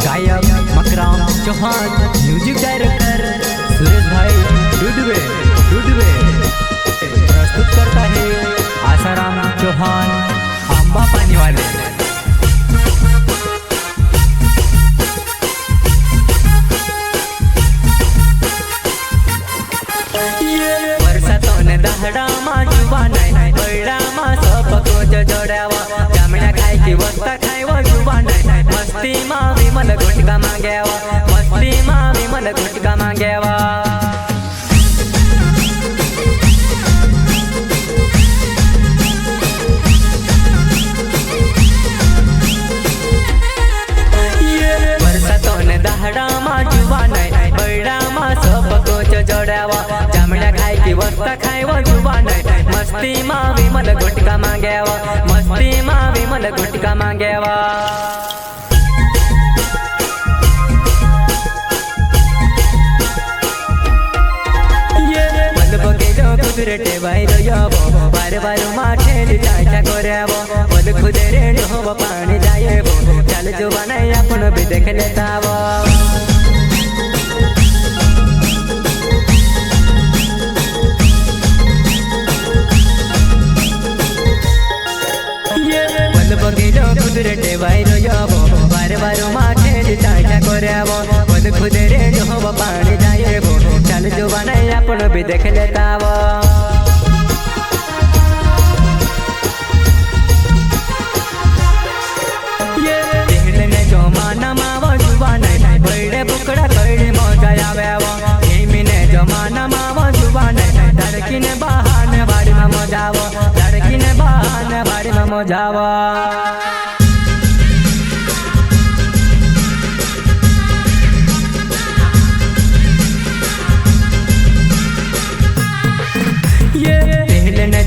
गायक Makram Chauhan, music director Suresh भाई डुडवे प्रस्तुत करता है आसाराम चौहान आंबा पानी वाले। दहड़ा मां जुबा नहीं बड़ा मां सब कोच जोड़ावा जामना खाई की वस्ता खाईवा जुबा नहीं मस्ती मां विमल गुटका मांगेवा मस्ती मां विमल गुटका मांगेवा। बरसातों ने दहड़ा मां जुबा नहीं बड़ा मां सब कोच जोड़ावा जामना खाई की वस्ता खाईवा जुबा नहीं मस्ती मां विमल गुटका मांगेवा मस्ती मां विमल गुटका मांगेवा। कुदरते बाहर जाबो बार बार माठे चाचा करेबो बोल खुदे रेडी होबो पानी जाएबो चल जो बनाई अपन भी देख लेताबो। कुदरते बाहर जाबो बार बार माठे चाचा करेबो बोल खुदे रेडी होबो पानी जाएबो चल जो बनाई अपन भी देख लेताबो। जमाना मावा जुबा नहीं बड़े बुकड़ा कड़े मजा आवेवा एमिने जमाना मावा जुबा नहीं लड़की ने बहाने बाड़ी में मजावा लड़की ने बहाने बाड़ी में मजावा।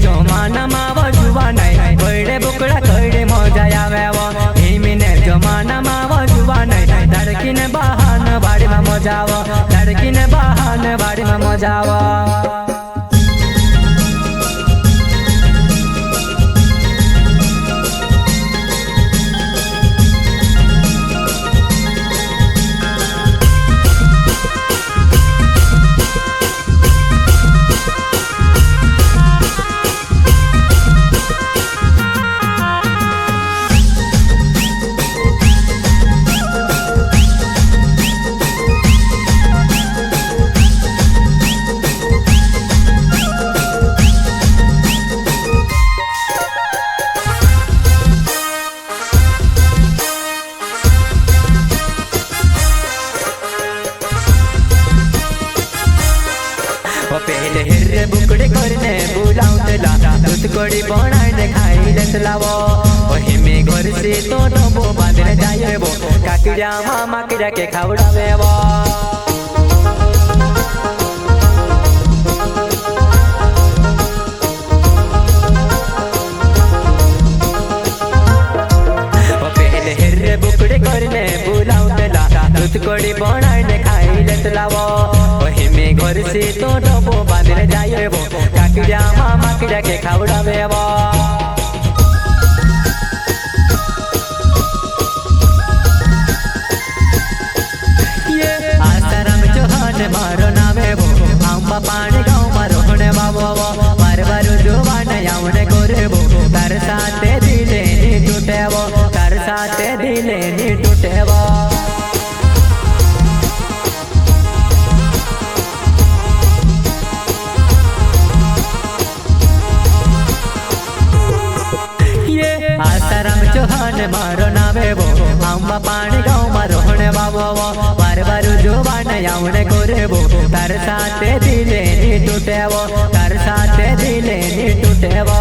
जमाना मावा जुबा नहीं बड़े बुकड़ा कड़े मजा आवेवा एमिने जमाना मावा जुबा नहीं लड़की ने बहाने बाड़ी में मजावा लड़की ने बहाने बाड़ी में मजावा। पहले हिर्रे बुकड़े करने बुलाउतला दूध कड़ी बनाने खाई लेतलावो वही में घर से तो डबो बांधने जाएबो काकिड़ा मामा किड़ा के खावड़ावेबो। पहले हिर्रे बुकड़े करने बुलाउतला दूध कड़ी बनाने खाई लेतलावो घर से तो डबो बांधने जाएबो काकिड़ा मामा किड़ा के खावड़ावेबो। आसाराम चौहान मारो नामेबो आंबा पानी गाँव में रोहने बाबो बार बार जुबान आवने करेबो तार साथे दिले नी टूटेबो तार साथे दिले नी टूटेबो। आसाराम चौहान मारो नामेबो आंबा पानी गाँव में रोहने बाबो बार बार जुबान आवने करेबो तार साथे दिले नी टूटेबो तार साथे दिले नी टूटेबो।